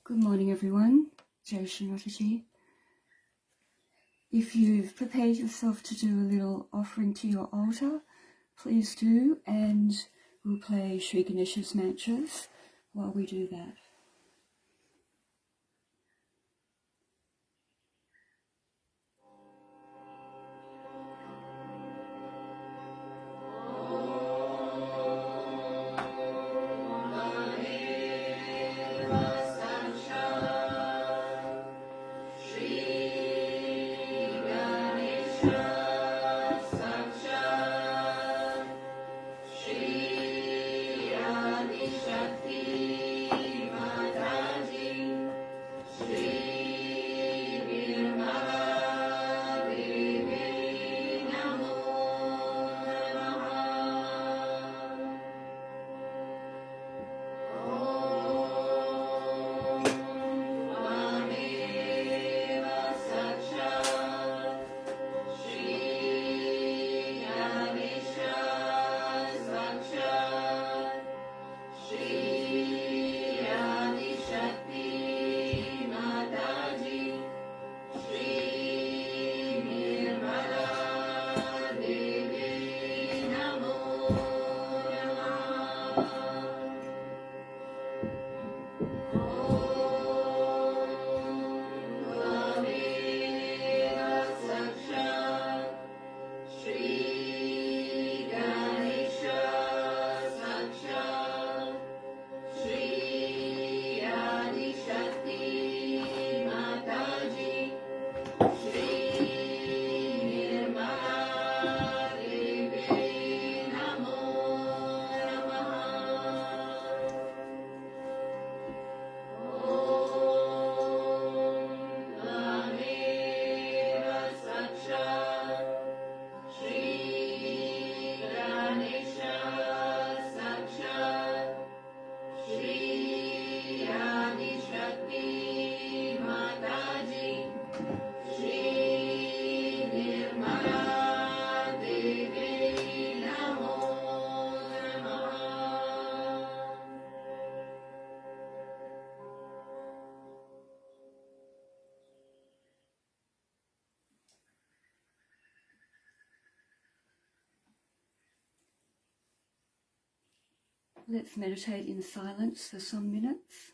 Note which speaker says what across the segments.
Speaker 1: Good morning, everyone. Shri Mataji. If you've prepared yourself to do a little offering to your altar, please do, and we'll play Shri Ganesha's mantras while we do that. Let's meditate in silence for some minutes.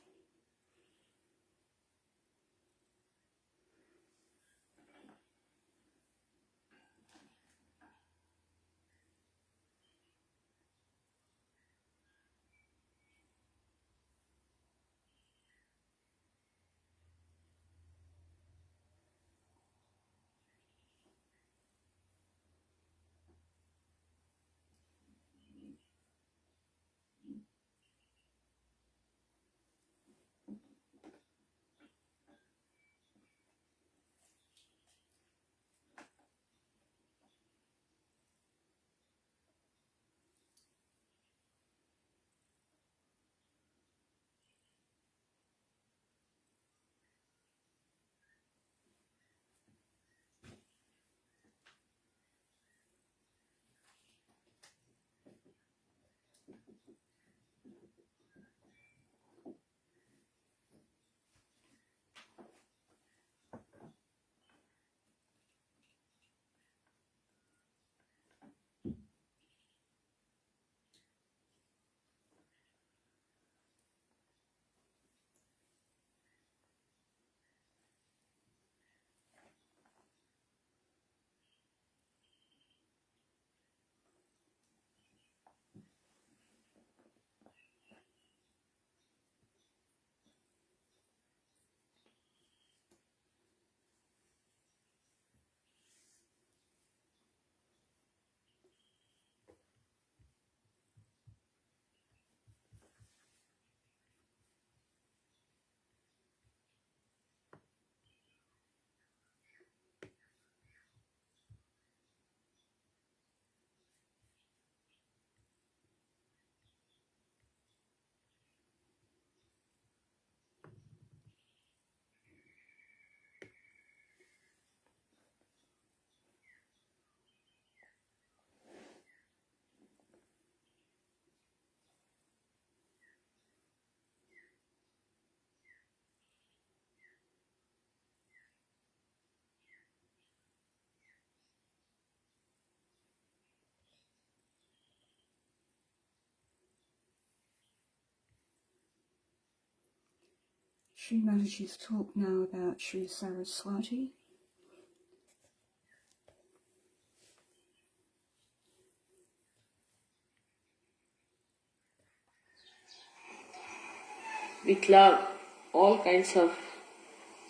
Speaker 1: Shri Mataji's talk now about Shri Saraswati.
Speaker 2: With love, all kinds of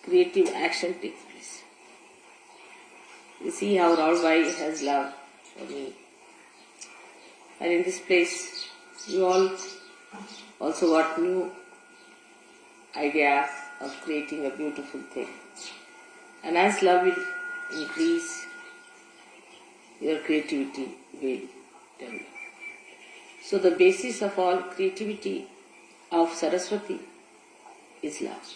Speaker 2: creative action takes place. You see how Raulbai has love for me. And in this place, you all also got new ideas of creating a beautiful thing. And as love will increase, your creativity will develop. So the basis of all creativity of Saraswati is love.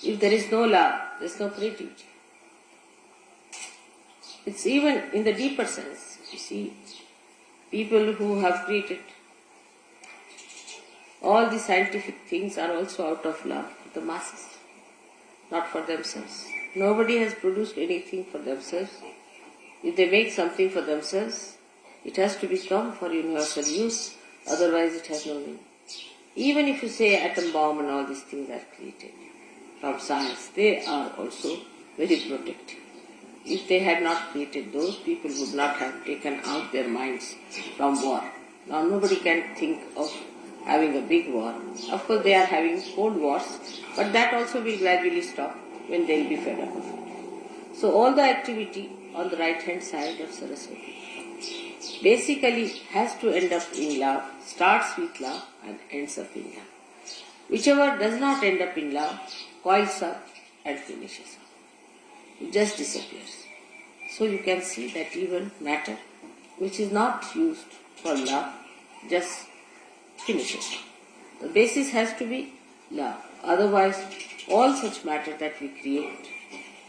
Speaker 2: If there is no love, there is no creativity. It's even in the deeper sense. You see, people who have created all the scientific things are also out of love for the masses, not for themselves. Nobody has produced anything for themselves. If they make something for themselves, it has to become for universal use, otherwise it has no meaning. Even if you say atom bomb and all these things are created from science, they are also very protective. If they had not created those, people would not have taken out their minds from war. Now nobody can think of having a big war. Of course they are having cold wars, but that also will gradually stop when they will be fed up of it. So all the activity on the right hand side of Saraswati basically has to end up in love, starts with love and ends up in love. Whichever does not end up in love, coils up and finishes up. It just disappears. So you can see that even matter which is not used for love just finishes up. The basis has to be love. Otherwise, all such matter that we create,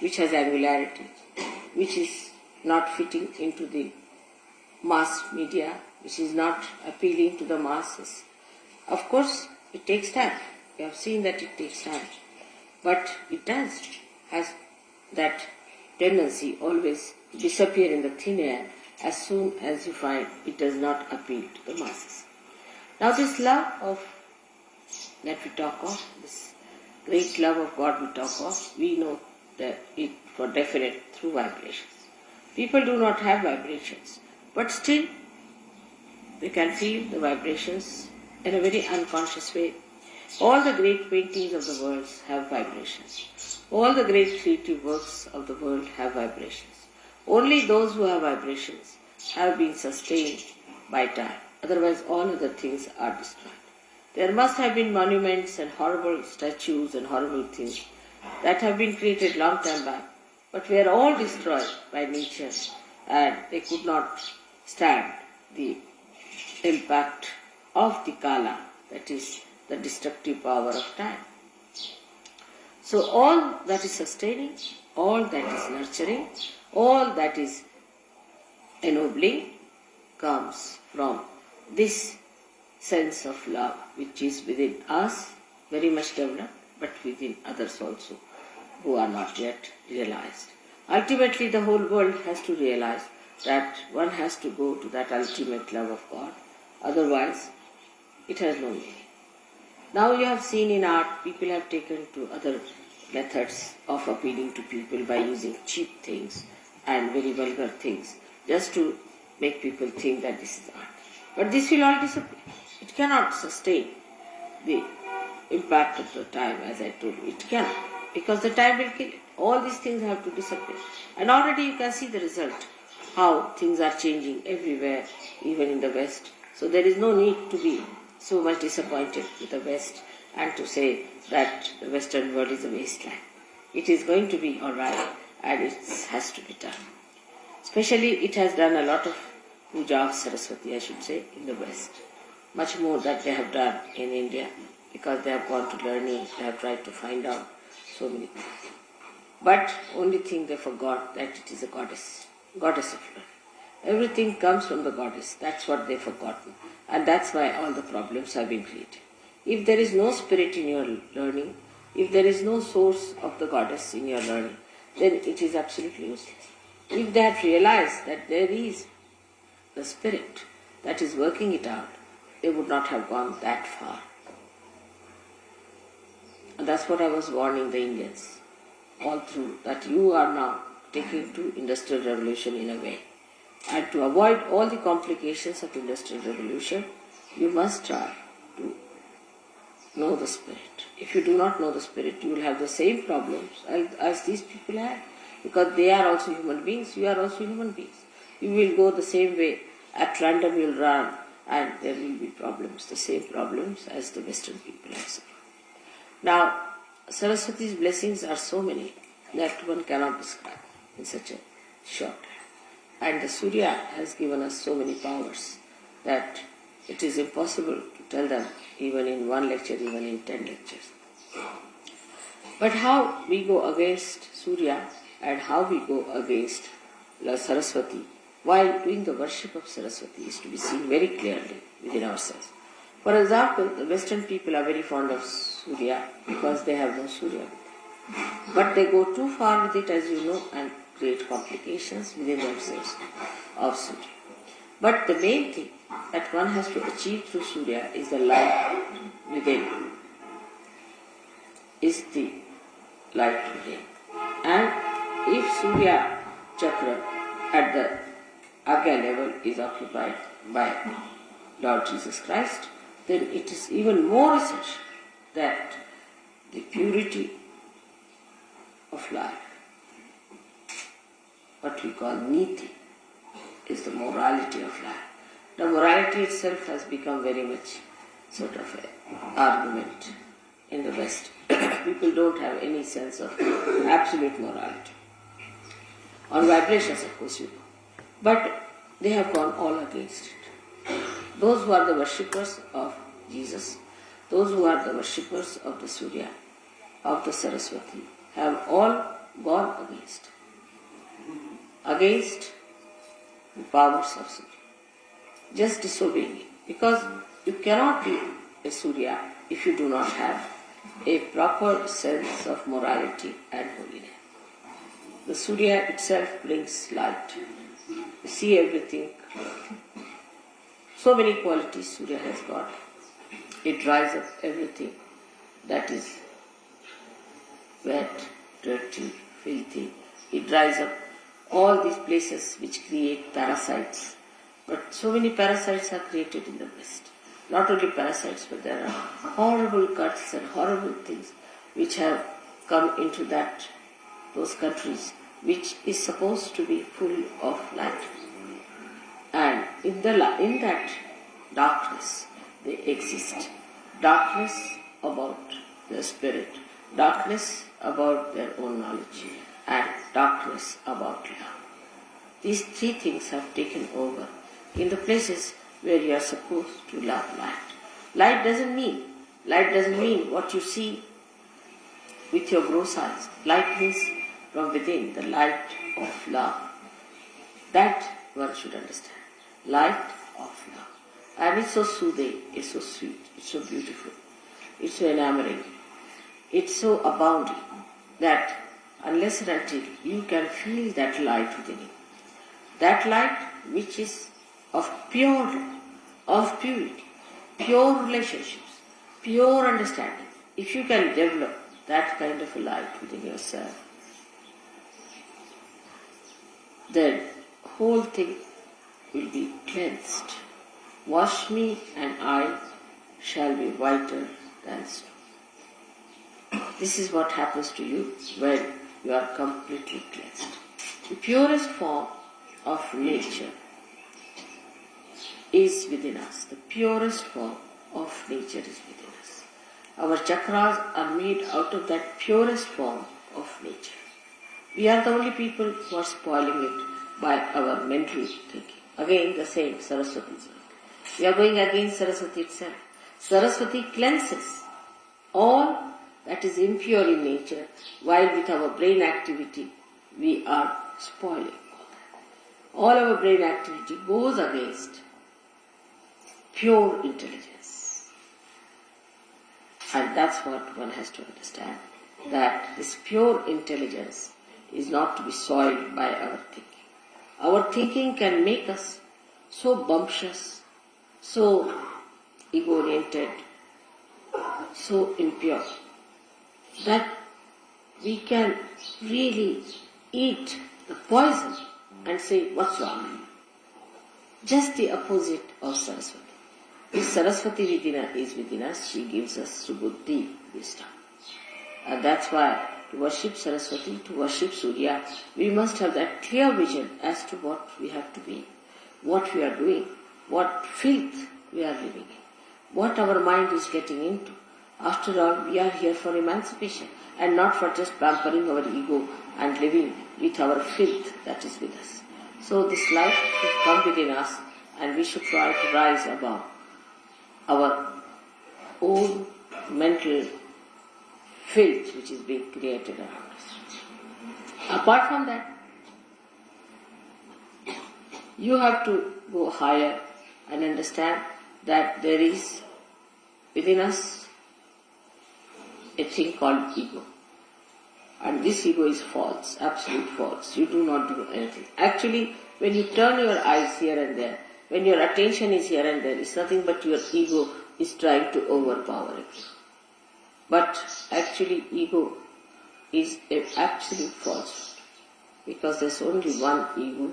Speaker 2: which has angularity, which is not fitting into the mass media, which is not appealing to the masses. Of course, it takes time. We have seen that it takes time. But it has that tendency always to disappear in the thin air as soon as you find it does not appeal to the masses. Now this love that we talk of, this great love of God we talk of, we know that it for definite through vibrations. People do not have vibrations, but still they can feel the vibrations in a very unconscious way. All the great paintings of the world have vibrations. All the great creative works of the world have vibrations. Only those who have vibrations have been sustained by time. Otherwise all other things are destroyed. There must have been monuments and horrible statues and horrible things that have been created long time back, but were all destroyed by nature and they could not stand the impact of the Kala, that is the destructive power of time. So all that is sustaining, all that is nurturing, all that is ennobling comes from this sense of love which is within us, very much developed, but within others also who are not yet realized. Ultimately, the whole world has to realize that one has to go to that ultimate love of God, otherwise it has no meaning. Now you have seen in art, people have taken to other methods of appealing to people by using cheap things and very vulgar things, just to make people think that this is art. But this will all disappear. It cannot sustain the impact of the time, as I told you. It cannot, because the time will kill it. All these things have to disappear. And already you can see the result, how things are changing everywhere, even in the West. So there is no need to be so much disappointed with the West and to say that the Western world is a wasteland. It is going to be alright, and it has to be done. Especially it has done a lot of puja of Saraswati, I should say, in the West. Much more that they have done in India, because they have gone to learning, they have tried to find out so many things. But only thing they forgot, that it is a goddess of learning. Everything comes from the goddess. That's what they've forgotten. And that's why all the problems have been created. If there is no spirit in your learning, if there is no source of the goddess in your learning, then it is absolutely useless. If they had realized that there is the spirit that is working it out, they would not have gone that far. And that's what I was warning the Indians all through, that you are now taking to industrial revolution in a way. And to avoid all the complications of industrial revolution, you must try to know the spirit. If you do not know the spirit, you will have the same problems as these people had, because they are also human beings, you are also human beings. You will go the same way, at random you will run, and there will be problems, the same problems as the Western people have suffered. Now, Saraswati's blessings are so many that one cannot describe in such a short time. And the Surya has given us so many powers that it is impossible to tell them even in one lecture, even in 10 lectures. But how we go against Surya and how we go against Saraswati while doing the worship of Saraswati is to be seen very clearly within ourselves. For example, the Western people are very fond of Surya because they have no Surya. But they go too far with it, as you know, and create complications within themselves of Surya. But the main thing that one has to achieve through Surya is the light within. Is the light within. And if Surya Chakra at the Agya level is occupied by Lord Jesus Christ, then it is even more essential that the purity of life, what we call niti, is the morality of life. The morality itself has become very much sort of an argument in the West. People don't have any sense of absolute morality. On vibrations, of course, you know. But they have gone all against it. Those who are the worshippers of Jesus, those who are the worshippers of the Surya, of the Saraswati, have all gone against the powers of Surya, just disobeying it. Because you cannot be a Surya if you do not have a proper sense of morality and holiness. The Surya itself brings light. You see everything. So many qualities Surya has got. It dries up everything that is wet, dirty, filthy. It dries up all these places which create parasites. But so many parasites are created in the West. Not only parasites, but there are horrible cuts and horrible things which have come into those countries, which is supposed to be full of light. And in that darkness, they exist. Darkness about their spirit, darkness about their own knowledge, and darkness about love. These three things have taken over in the places where you are supposed to love light. Light doesn't mean what you see with your gross eyes. Light means from within, the light of love. That one should understand. Light of love. And it's so soothing, it's so sweet, it's so beautiful, it's so enamoring, it's so abounding that unless and until you can feel that light within you, that light which is of pure love, of purity, pure relationships, pure understanding, if you can develop that kind of a light within yourself, then whole thing will be cleansed. Wash me and I shall be whiter than snow. This is what happens to you when you are completely cleansed. The purest form of nature is within us. The purest form of nature is within us. Our chakras are made out of that purest form of nature. We are the only people who are spoiling it by our mental thinking. Again, the same Saraswati. We are going against Saraswati itself. Saraswati cleanses all that is impure in nature, while with our brain activity we are spoiling all that. All our brain activity goes against pure intelligence. And that's what one has to understand, that this pure intelligence is not to be soiled by our thinking. Our thinking can make us so bumptious, so ego-oriented, so impure, that we can really eat the poison and say, what's wrong? Just the opposite of Saraswati. If Saraswati is within us, she gives us subuddhi, wisdom. And that's why to worship Saraswati, to worship Surya, we must have that clear vision as to what we have to be, what we are doing, what filth we are living in, what our mind is getting into. After all, we are here for emancipation and not for just pampering our ego and living with our filth that is with us. So this light should come within us and we should try to rise above our own mental filth which is being created around us. Apart from that, you have to go higher and understand that there is within us a thing called ego. And this ego is false, absolute false. You do not do anything. Actually, when you turn your eyes here and there, when your attention is here and there, it's nothing but your ego is trying to overpower it. But actually, ego is an absolute falsehood, because there's only one ego,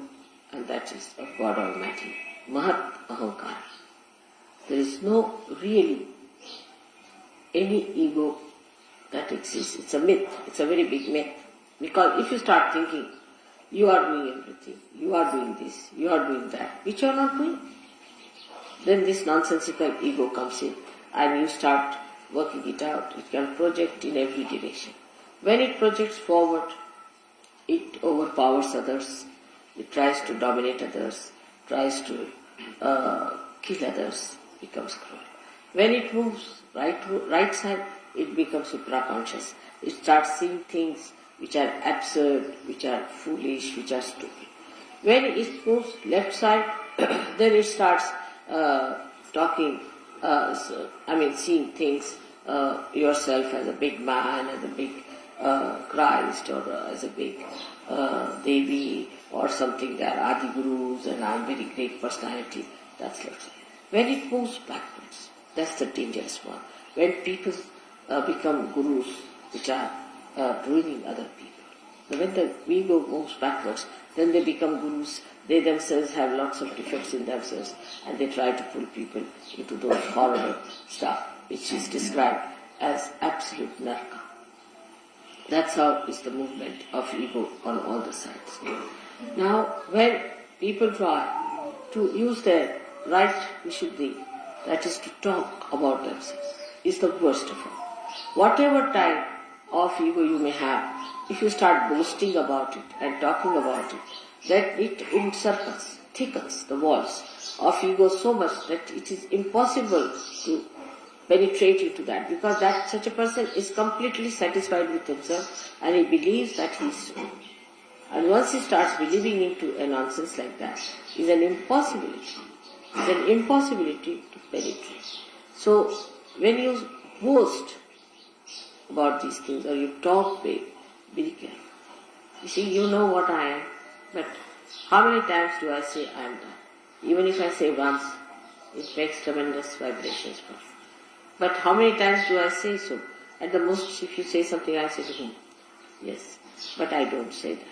Speaker 2: and that is of God Almighty, Mahat Ahankara. There is no really any ego that exists. It's a myth. It's a very big myth. Because if you start thinking, you are doing everything, you are doing this, you are doing that, which you are not doing, then this nonsensical ego comes in and you start working it out. It can project in every direction. When it projects forward, it overpowers others, it tries to dominate others, tries to kill others, becomes cruel. When it moves right side, it becomes supraconscious. It starts seeing things which are absurd, which are foolish, which are stupid. When it moves left side, then it starts seeing things, yourself as a big man, as a big Christ, or as a big Devi, or something that Adi Gurus, and I'm very great personality. That's left side. When it moves backwards, that's the dangerous one. When people become gurus, which are ruining other people. So when the ego moves backwards, then they become gurus. They themselves have lots of defects in themselves, and they try to pull people into those horrible stuff, which is described as absolute narka. That's how is the movement of ego on all the sides. Now, when people try to use their right vishuddhi, that is to talk about themselves, is the worst of all. Whatever type of ego you may have, if you start boasting about it and talking about it, that it encircles, thickens the walls of ego so much that it is impossible to penetrate into that, because that such a person is completely satisfied with himself and he believes that he is so. And once he starts believing into a nonsense like that, is an impossibility It's an impossibility to penetrate. So when you boast about these things or you talk big, be careful. You see, you know what I am, but how many times do I say I am done? Even if I say once, it makes tremendous vibrations for you. But how many times do I say so? At the most, if you say something, I say to him, yes, but I don't say that.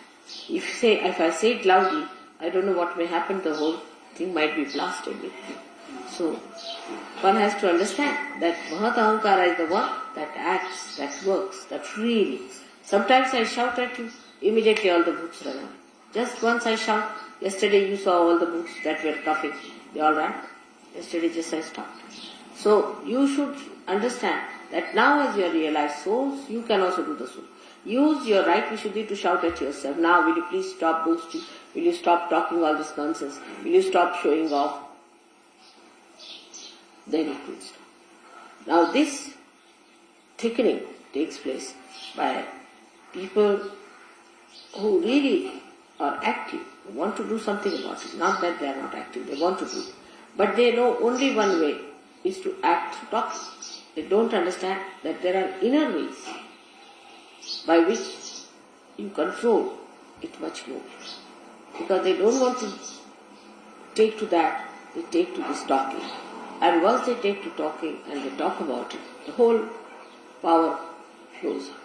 Speaker 2: If I say it loudly, I don't know what may happen, the whole thing might be blasted with me. So, one has to understand that Mahat Ahankara is the one that acts, that works, that really. Sometimes I shout at you, immediately all the boots run away. Just once I shout, yesterday you saw all the boots that were coughing, they all ran. Yesterday just I stopped. So, you should understand that now as you are realized souls, you can also do the soul. Use your right Vishuddhi to shout at yourself. Now will you please stop boasting? Will you stop talking all this nonsense? Will you stop showing off? Then it will stop. Now this thickening takes place by people who really are active, want to do something about it. Not that they are not active, they want to do it. But they know only one way is to act through talking. They don't understand that there are inner ways by which you control it much more. Because they don't want to take to that, they take to this talking. And once they take to talking and they talk about it, the whole power flows out.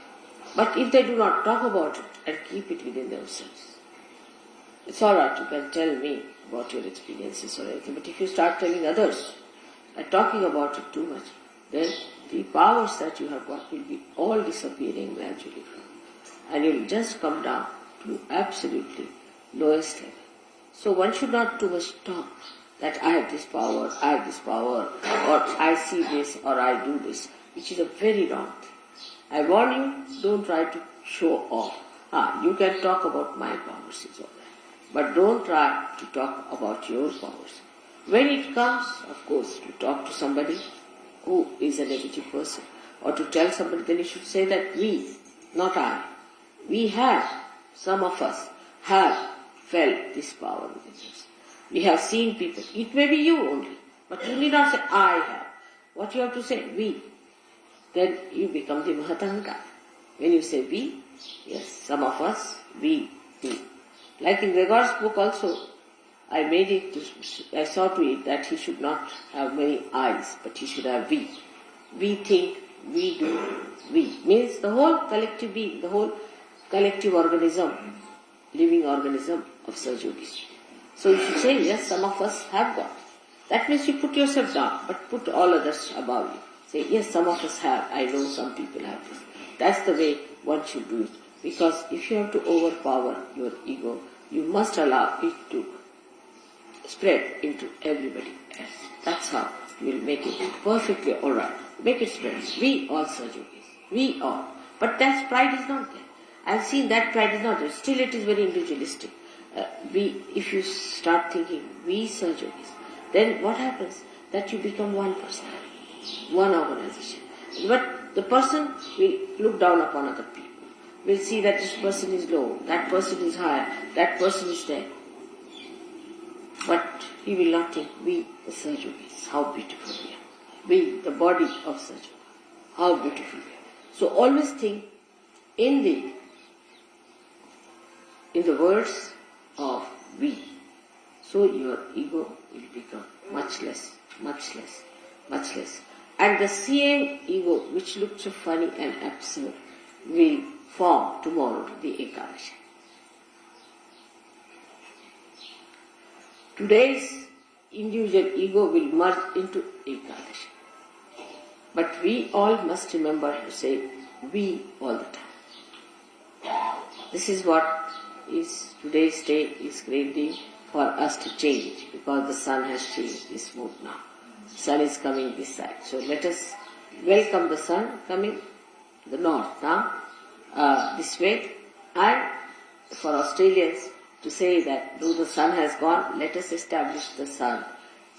Speaker 2: But if they do not talk about it and keep it within themselves, it's alright, you can tell me about your experiences or anything, but if you start telling others and talking about it too much, then the powers that you have got will be all disappearing gradually from you. And you will just come down to absolutely lowest level. So one should not too much talk that I have this power, or I see this, or I do this, which is a very wrong thing. I warn you, don't try to show off. You can talk about my powers, it's all right. But don't try to talk about your powers. When it comes, of course, to talk to somebody who is a negative person, or to tell somebody, then you should say that we, not I, we have, some of us have felt this power within us. We have seen people. It may be you only, but you need not say I have. What you have to say, we. Then you become the Mahatahankara. When you say we, yes, some of us, we. Like in Gregor's book also, I saw to it that he should not have many eyes, but he should have we. We think, we do, we. Means the whole collective being, the whole collective organism, living organism of Sahaja. So you should say, yes, some of us have got. That means you put yourself down, but put all others above you. Say, yes, some of us have. I know some people have this. That's the way one should do it. Because if you have to overpower your ego, you must allow it to spread into everybody else. That's how you will make it perfectly alright. Make it spread. We all Sahaja. We all. But that pride is not there. I've seen that pride is not there. Still it is very individualistic. If you start thinking, we Sahaja, then what happens? That you become one person, one organization. But the person will look down upon other people. Will see that this person is low, that person is high, that person is there. But he will not think, we the Sahaja, how beautiful we are. We, the body of Sahaja, how beautiful we are. So always think in the words of we. So your ego will become much less, much less, much less. And the same ego which looked so funny and absurd will form tomorrow, the Ekadashi. Today's individual ego will merge into Ekadashi. But we all must remember to say we all the time. This is what is today's day is great day for us to change, because the sun has changed its mood now. Sun is coming this side. So let us welcome the sun coming the north now, this way. And for Australians to say that though the sun has gone, let us establish the sun,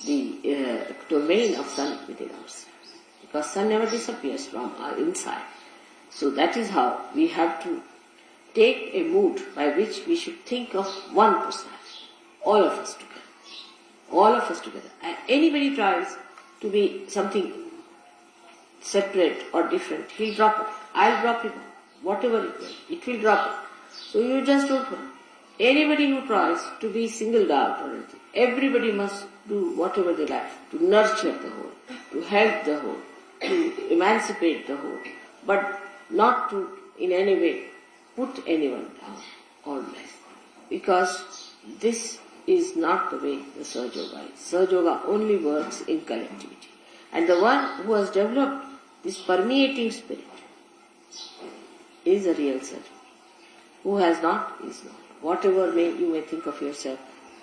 Speaker 2: the domain of sun within ourselves. Because sun never disappears from our inside. So that is how we have to take a mood by which we should think of one personality, all of us together. all of us together. And anybody tries to be something separate or different, he'll drop it. I'll drop it. Whatever it will drop it. So you just don't worry. Anybody who tries to be singled out or anything, everybody must do whatever they like to nurture the whole, to help the whole, to emancipate the whole, but not to in any way put anyone down or less. Because this is not the way the Sahaja Yoga is. Sahaja Yoga only works in collectivity. And the one who has developed this permeating spirit is a real Sahaja. Who has not is not. Whatever you may think of yourself,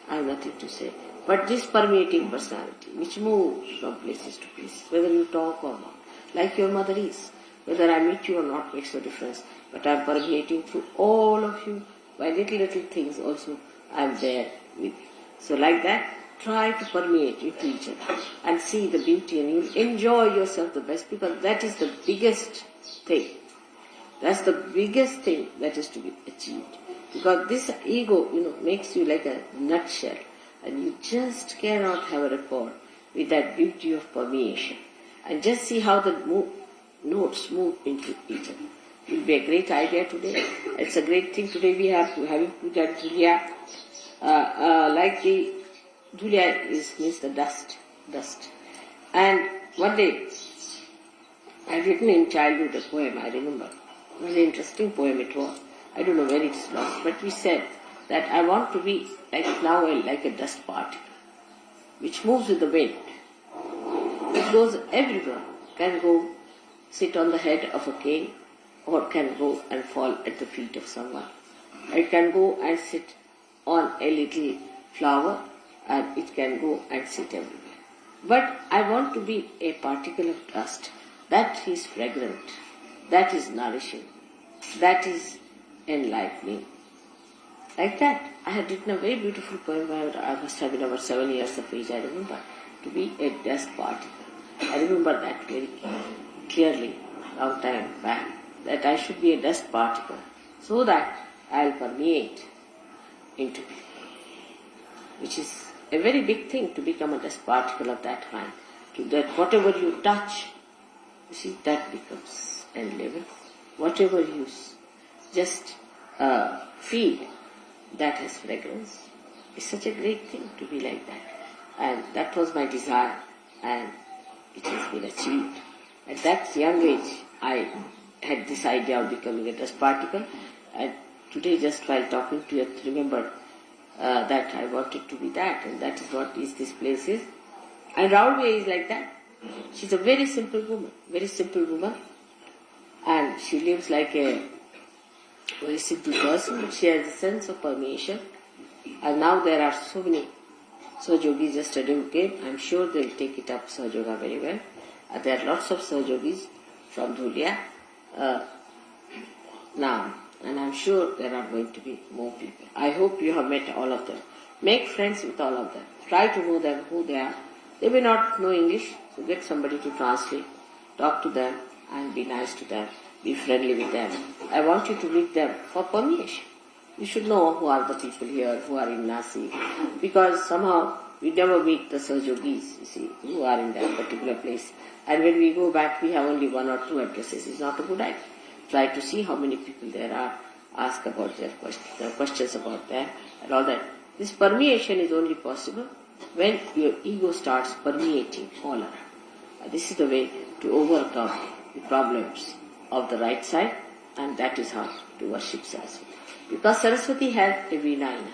Speaker 2: I have nothing to say. But this permeating personality, which moves from places to places, whether you talk or not, like your mother is, whether I meet you or not makes no difference, but I am permeating through all of you. By little things also, I am there with you. So like that, try to permeate into each other and see the beauty, and you'll enjoy yourself the best, because that is the biggest thing. That's the biggest thing that is to be achieved. Because this ego, makes you like a nutshell, and you just cannot have a rapport with that beauty of permeation. And just see how the notes move into each other. It will be a great idea today. It's a great thing today we have to having put at Julia. Like the Julia means the dust. And one day I had written in childhood a poem, I remember. A very interesting poem it was. I don't know where it's lost, but we said that I want to be like a dust particle, which moves with the wind. It goes everywhere. Can go sit on the head of a cane, or can go and fall at the feet of someone. It can go and sit on a little flower, and it can go and sit everywhere. But I want to be a particle of dust that is fragrant, that is nourishing, that is enlightening. Like that, I had written a very beautiful poem. I must have been about 7 years of age, I remember, to be a dust particle. I remember that very clearly, long time back, that I should be a dust particle, so that I'll permeate into people, which is a very big thing, to become a dust particle of that kind. To that whatever you touch, you see, that becomes enlivened. Whatever you just feel, that has fragrance. It's such a great thing to be like that. And that was my desire, and it has been achieved. At that young age, I had this idea of becoming a dust particle, and today, just while talking to you, I remembered that I wanted to be that, and that is what this place is. And Raulwe is like that. She's a very simple woman, and she lives like a very simple person, but she has a sense of permeation. And now there are so many Sahaja Yogis. Yesterday who came, I'm sure they'll take it up, Sahaja Yoga, very well. There are lots of Sahaja Yogis from Dhulia now, and I'm sure there are going to be more people. I hope you have met all of them. Make friends with all of them. Try to know them, who they are. They may not know English, so get somebody to translate. Talk to them and be nice to them. Be friendly with them. I want you to meet them for permeation. You should know who are the people here, who are in Nasi, because somehow we never meet the Sahaja Yogis, you see, who are in that particular place. And when we go back, we have only 1 or 2 addresses. It's not a good idea. Try to see how many people there are. Ask about their questions about them and all that. This permeation is only possible when your ego starts permeating all around. This is the way to overcome the problems of the right side, and that is how to worship Saraswati. Because Saraswati has a veena in her hand,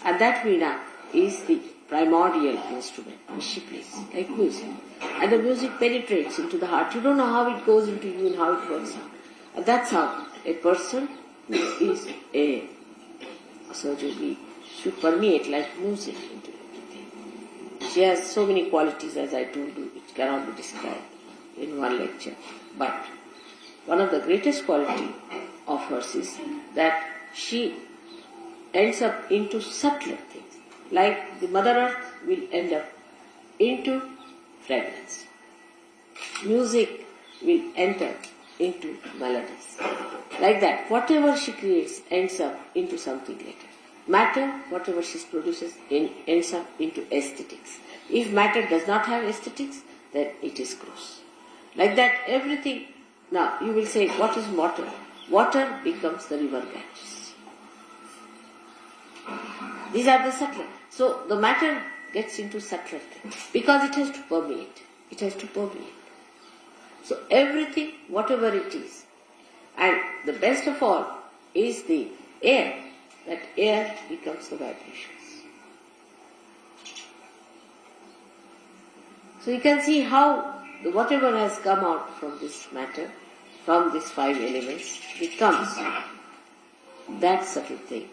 Speaker 2: and that veena is the primordial instrument which she plays, like music. And the music penetrates into the heart. You don't know how it goes into you and how it works out. And that's how a person who is a Sahaja Yogi should permeate like music into everything. She has so many qualities, as I told you, which cannot be described in one lecture. But one of the greatest qualities of hers is that she ends up into subtler things. Like the Mother Earth will end up into fragrance. Music will enter into melodies. Like that, whatever she creates ends up into something later. Matter, whatever she produces, ends up into aesthetics. If matter does not have aesthetics, then it is gross. Like that, everything. Now, you will say, what is water? Water becomes the river Ganges. These are the subtler. So, the matter gets into subtler things because it has to permeate. It has to permeate. So, everything, whatever it is, and the best of all is the air. That air becomes the vibrations. So you can see how whatever has come out from this matter, from these 5 elements, becomes that subtle thing.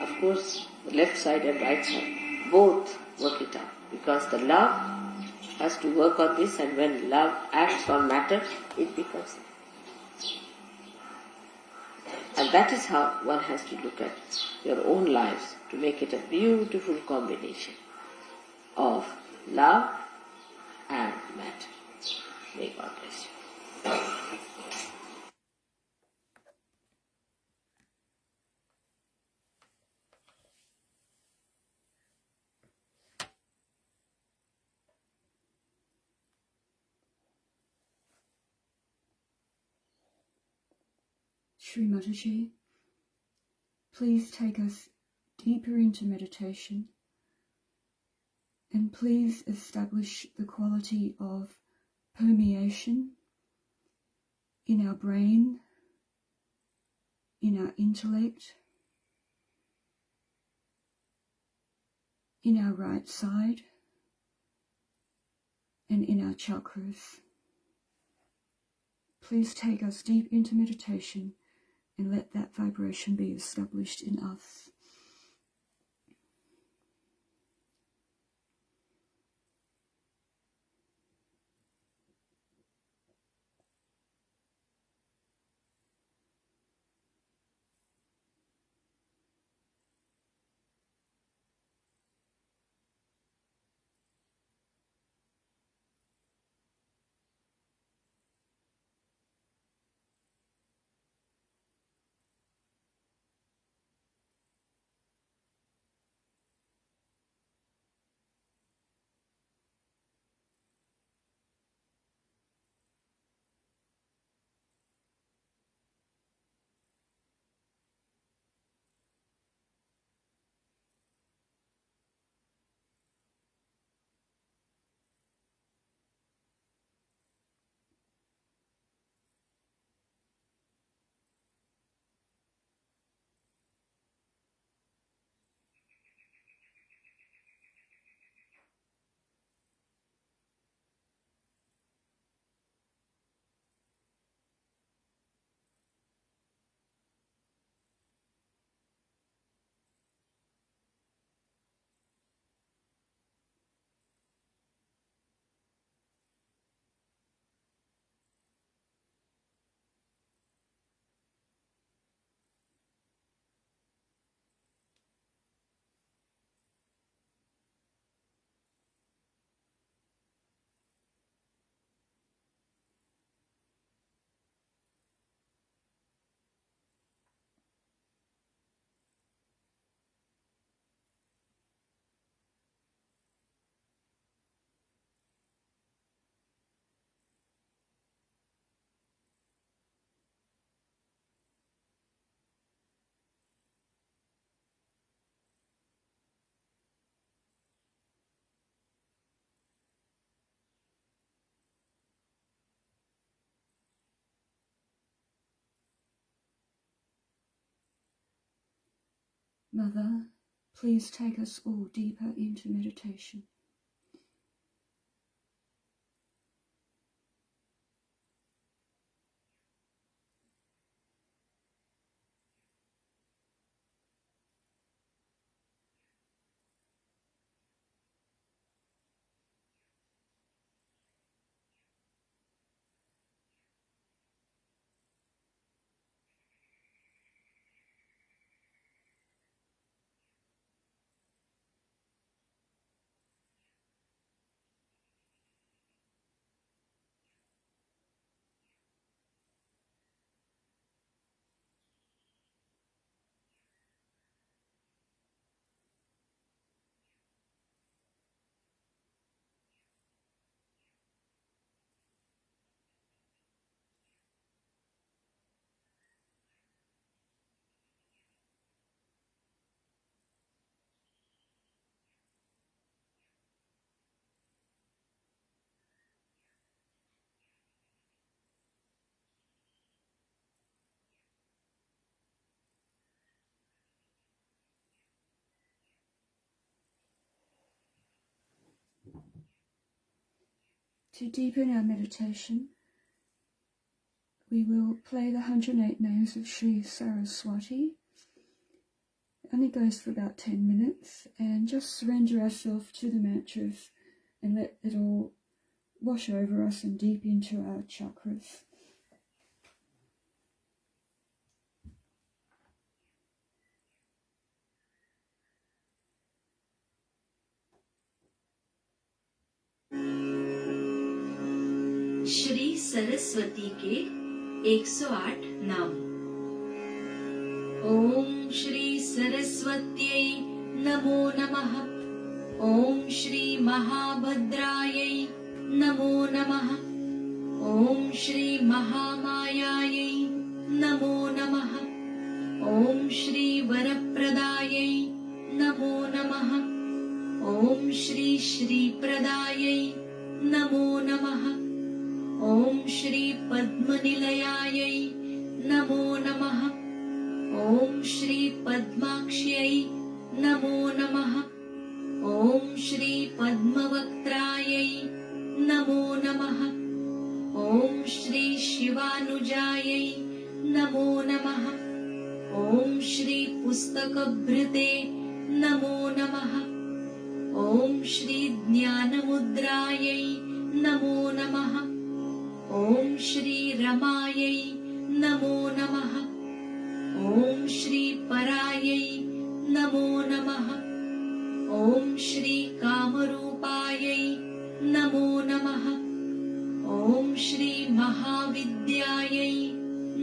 Speaker 2: Of course, the left side and right side, both work it out. Because the love has to work on this, and when love acts on matter, it becomes. And that is how one has to look at your own lives to make it a beautiful combination of love and matter. May God bless you.
Speaker 1: Shri Mataji, please take us deeper into meditation, and please establish the quality of permeation in our brain, in our intellect, in our right side, and in our chakras. Please take us deep into meditation and let that vibration be established in us. Mother, please take us all deeper into meditation. To deepen our meditation, we will play the 108 names of Shri Saraswati. It only goes for about 10 minutes, and just surrender ourselves to the mantras and let it all wash over us and deep into our chakras.
Speaker 3: Shri Saraswati के 108 नाम। ओम श्री सरस्वत्यै नमो नमः। ओम श्री महाभद्रायै नमो नमः। ओम श्री महामायायै नमो नमः। ओम श्री वरप्रदायै नमो नमः। ओम श्री श्रीप्रदायै नमो नमः। ओम श्री पद्मनिलयायै नमो नमः। ओम श्री पद्माक्ष्यै नमो नमः। ओम श्री पद्मवक्त्रायै नमो नमः। ओम श्री शिवानुजायै नमो नमः। ओम श्री पुस्तकभृते नमो नमः। ओम श्री ज्ञानमुद्रायै नमो नमः। ओम श्री रमायै नमो नमः। ओम श्री परायै नमो नमः। ओम श्री कामरूपायै नमो नमः। ओम श्री महाविद्यायै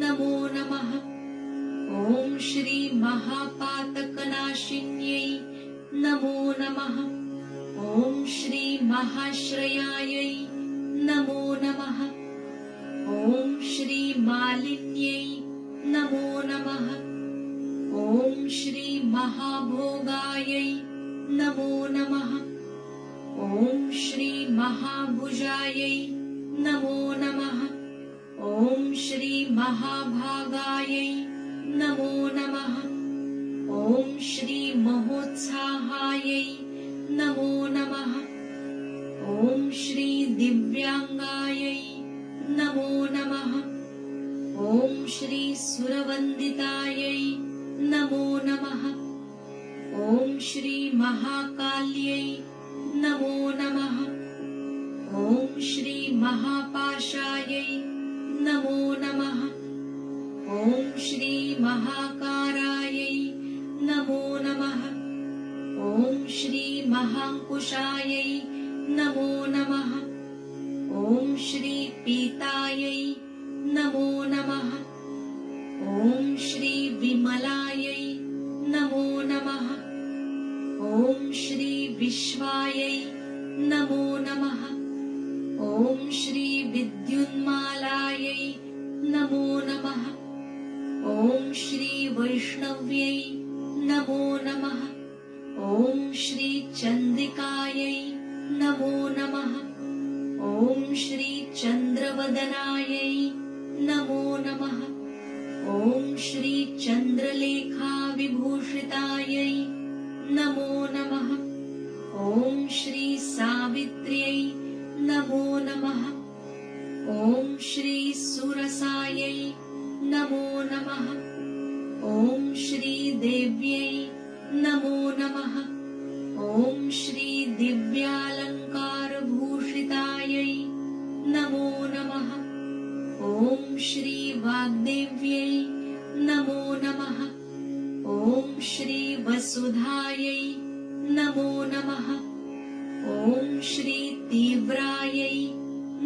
Speaker 3: नमो नमः। ओम श्री महापातकनाशिन्यै नमो नमः। ओम श्री महाश्रयायै नमो नमः। ओम श्री मालिन्यै नमो नमः। ओम श्री महाभोगायै नमो नमः। ओम श्री महाभुजायै नमो नमः। ओम श्री महाभागायै नमो नमः। ओम श्री महोत्साहायै नमो नमः। ओम श्री दिव्यांगायै नमो नमः। ओम श्री सुरवंदितायै नमो नमः। ओम श्री महाकाल्यै नमो नमः। ओम श्री महापाशायै नमो नमः। ओम श्री महाकारायै नमो नमः। ओम श्री महांकुशायै नमो नमः। ओम श्री पीतायै नमो नमः। ओम श्री विमलायै नमो नमः। ओम श्री विश्वायै नमो नमः। ओम श्री विद्युन्मालायै नमो नमः। ओम श्री वैष्णव्यै नमो नमः। ओम श्री चंद्रिकायै नमो नमः। ओम श्री चंद्रवदनायै नमो नमः। ओम श्री चंद्रलेखा विभूषितायै नमो नमः। ओम श्री सावित्र्यै नमो नमः। ओम श्री सुरसायै नमो नमः। ओम श्री देव्यै नमो नमः। ओम श्री दिव्यालंकारभूषितायै नमो नमः। ओम श्री वाग्देव्यै नमो नमः। ओम श्री वसुधायै नमो नमः। ओम श्री तीव्रायै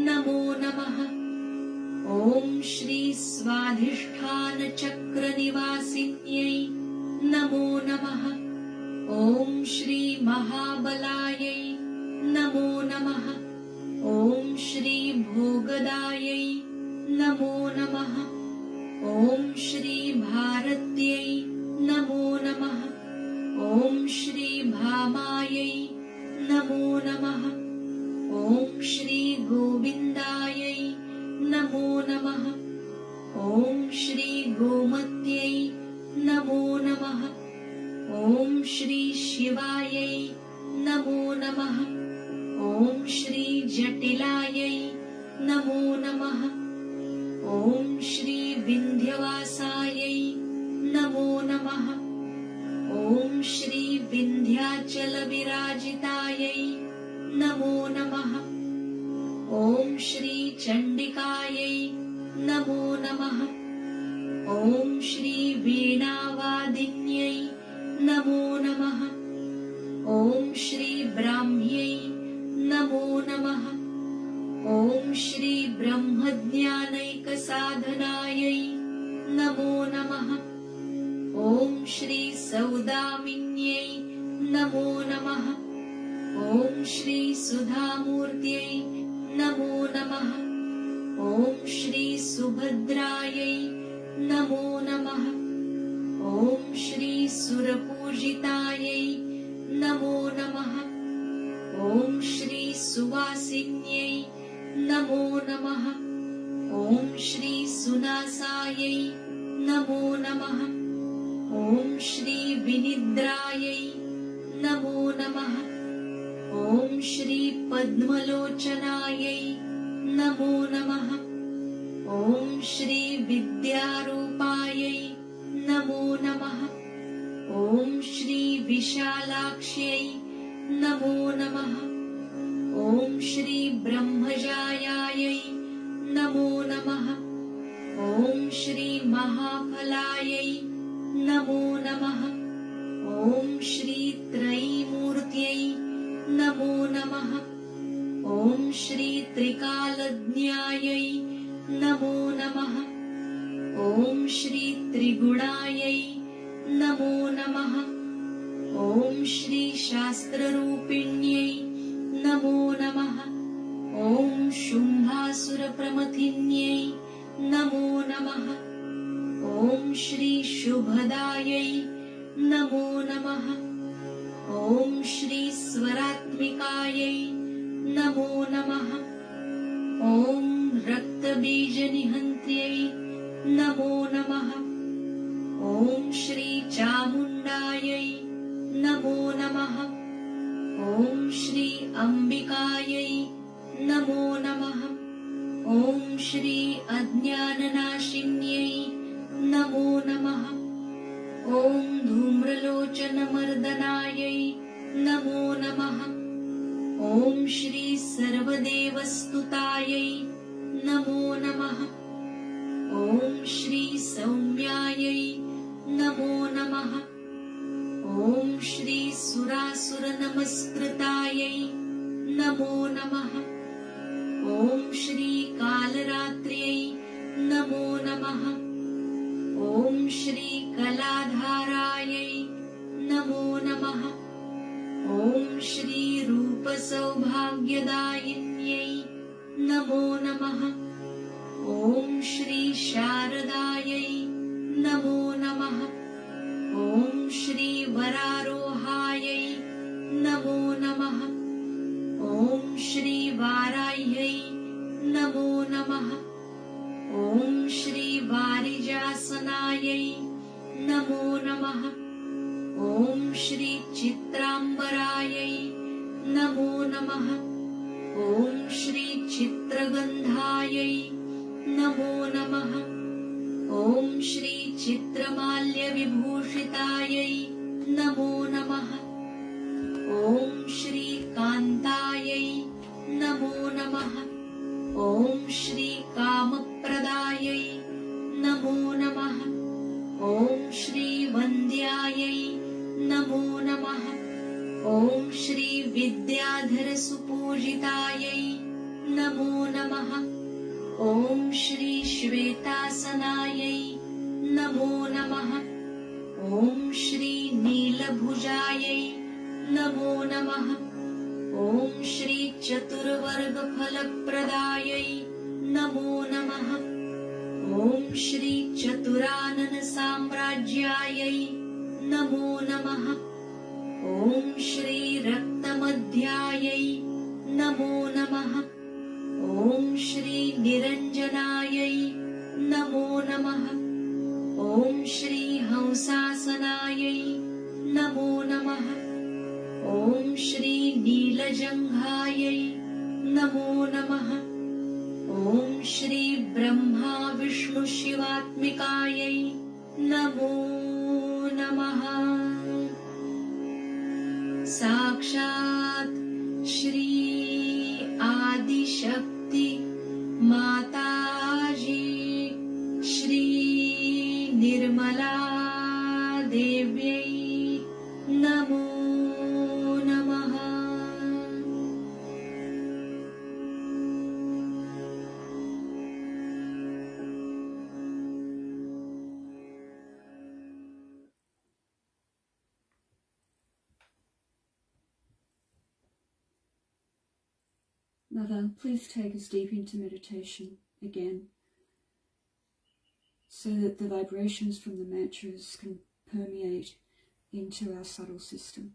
Speaker 3: नमो नमः। ओम श्री स्वाधिष्ठान चक्र निवासिन्यै नमो नमः। ओम श्री महाबलायै नमो नमः। ओम श्री भोगदायै नमो नमः। ओम श्री भारत्यै नमो नमः। ओम श्री भामायै नमो नमः। ओम श्री गोविन्दायै नमो नमः। ओम श्री गोमत्यै नमो नमः। ओम श्री शिवायै नमो नमः। ॐ श्री जटिलायै नमो नमः। ॐ श्री विन्ध्यवासायै नमो नमः। ॐ श्री विन्ध्याचलविराजितायै नमो नमः। ॐ श्री चण्डिकायै नमो नमः। ॐ श्री वीणावादिन्यै नमो नमः। ॐ श्री ब्राह्म्यै नमो नमः। ॐ श्री ब्रह्मज्ञानैकसाधनायै नमो नमः। ॐ श्री सौदामिन्यै नमो नमः। ॐ श्री सुधामूर्त्यै नमो नमः। ॐ श्री सुभद्रायै नमो नमः। ॐ श्री सुरपूजितायै नमो नमः। ॐ श्री सुवासिन्यै नमो नमः। ॐ श्री सुनासायै नमो नमः। ॐ श्री विनिद्रायै नमो नमः। ॐ श्री पद्मलोचनायै नमो नमः। ॐ श्री विद्यारूपायै नमो नमः। ॐ श्री विशालाक्ष्यै नमो नमः। ॐ श्री ब्रह्मजायायै नमो नमः। ॐ श्री महाफलायै नमो नमः। ॐ श्री त्रयीमूर्त्यै नमो नमः। ॐ श्री त्रिकालज्ञायै नमो नमः। ॐ श्री त्रिगुणायै नमो नमः। ॐ श्री शास्त्ररूपिण्यै नमो नमः। ॐ शुम्भासुरप्रमथिन्यै नमो नमः। ॐ श्री शुभदायै नमो नमः। ॐ श्री स्वरात्मिकायै नमो नमः। ॐ रक्तबीजनिहन्त्यै नमो नमः। ॐ श्री चामुण्डायै नमो नमः। ॐ श्री अम्बिकायै नमो नमः। ॐ श्री अज्ञाननाशिन्यै नमो नमः। ॐ धूम्रलोचनमर्दनायै नमो नमः। ॐ श्री सर्वदेवस्तुतायै नमो नमः। ॐ श्री सौम्यायै नमो नमः। ॐ श्री सुरासुरनमस्कृतायै नमो नमः। ॐ श्री कालरात्र्यै नमो नमः। ॐ श्री कलाधारायै नमो नमः। ॐ श्री रूपसौभाग्यदायिन्यै नमो नमः। ॐ श्री शारदायै नमो नमः। ॐ श्री वरारोहायै नमो नमः। ॐ श्री वाराह्यै नमो नमः। ॐ श्री वारिजासनायै नमो नमः। ॐ श्री चित्राम्बरायै नमो नमः। ॐ श्री चित्रगन्धायै नमो नमः। ॐ श्री चित्रमाल्यविभूषितायै नमो नमः। ॐ श्री कान्तायै नमो नमः। ॐ श्री कामप्रदायै नमो नमः। ॐ श्री वन्द्यायै नमो नमः। ॐ श्री विद्याधरसुपूजितायै नमो नमः। ॐ श्री श्वेतासनायै नमो नमः। ॐ श्री नीलभुजायै नमो नमः। ॐ श्री चतुर्वर्गफलप्रदायै नमो नमः। ॐ श्री चतुराननसाम्राज्यायै नमो नमः। ॐ श्री रक्तमध्यायै नमो नमः। ॐ श्री निरञ्जनायै नमो नमः। ॐ श्री हंसासनायै नमो नमः। ॐ श्री नीलजङ्घायै नमो नमः। ॐ श्री ब्रह्मा विष्णु शिवात्मिकायै नमो नमः। साक्षात् श्री आदिशक्ति माताजी श्री निर्मला देव्यै नमो नमः।
Speaker 1: Mother, please take us deep into meditation again, so that the vibrations from the mantras can permeate into our subtle system.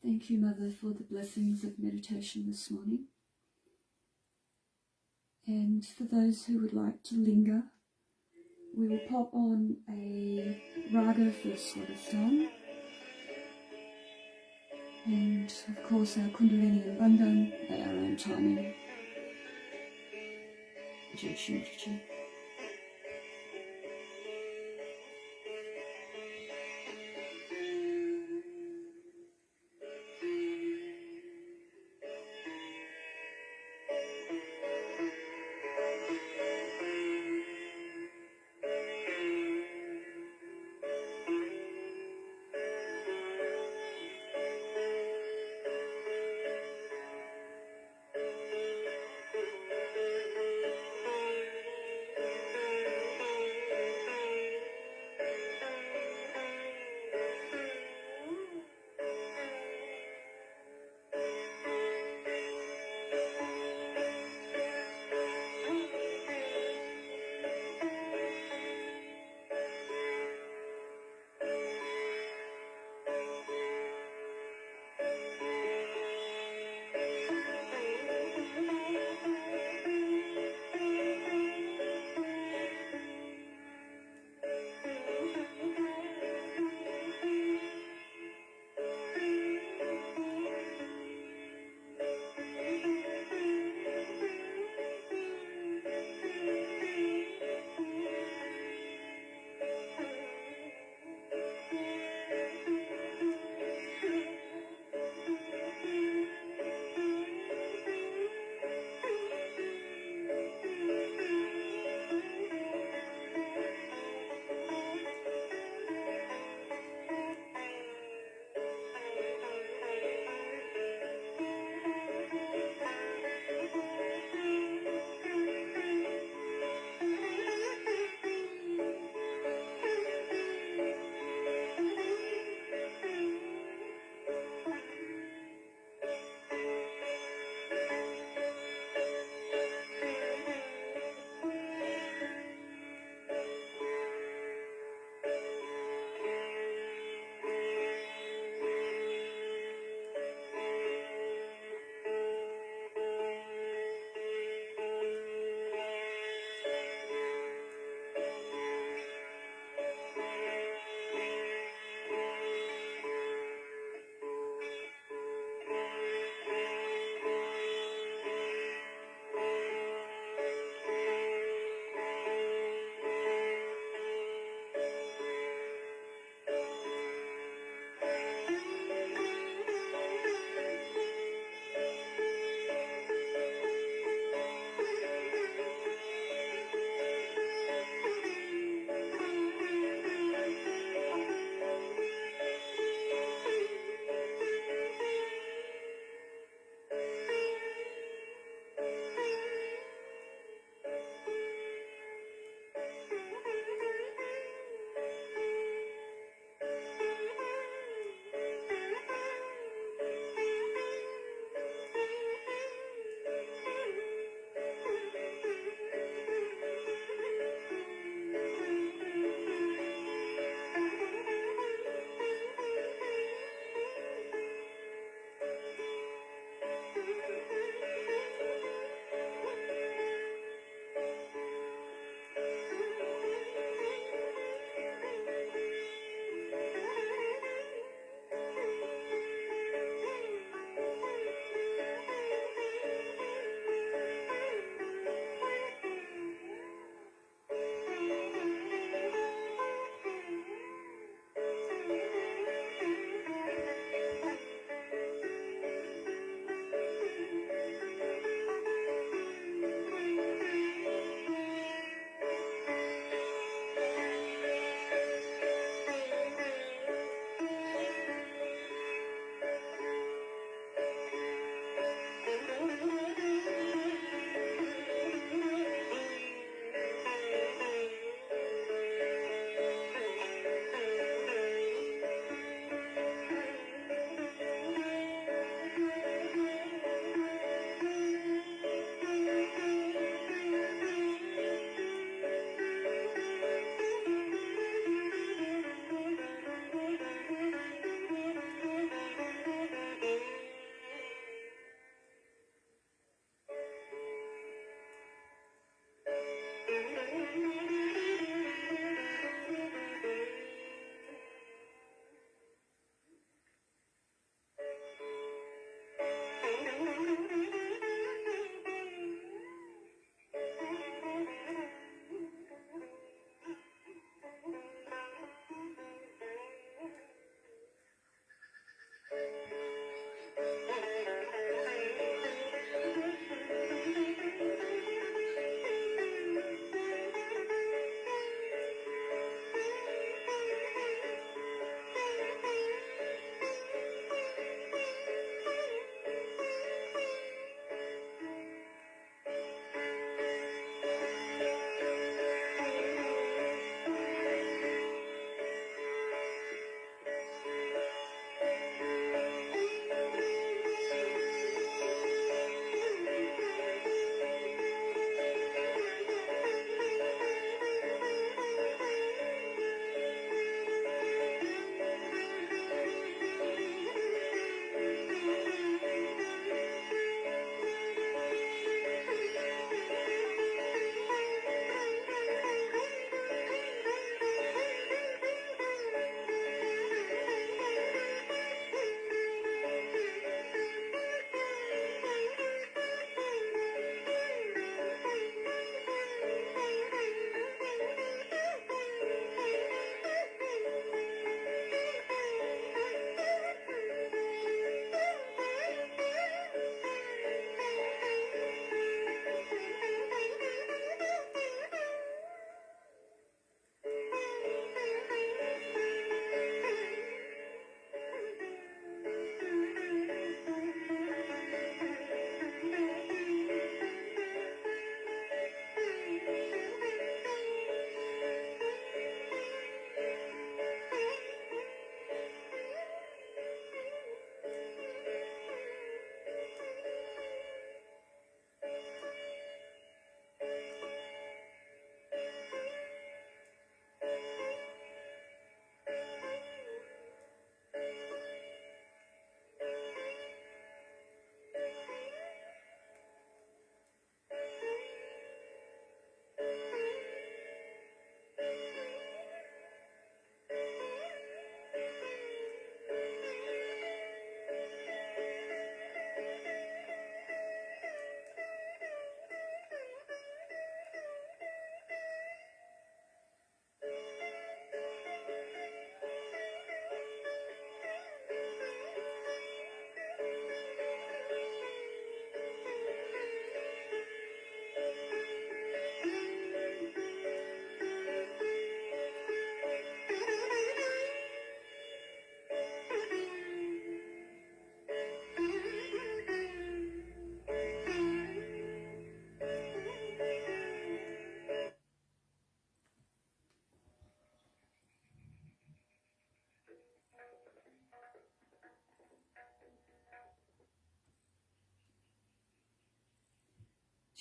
Speaker 1: Thank you, Mother, for the blessings of meditation this morning. And for those who would like to linger, we will pop on a raga for Swadhisthana. And of course our Kundalini and Bandhan at our own timing. Jai Shri Mataji.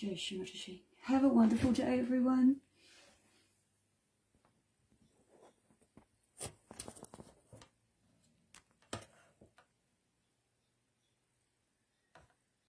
Speaker 1: Jai Shri Mataji. Have a wonderful day, everyone.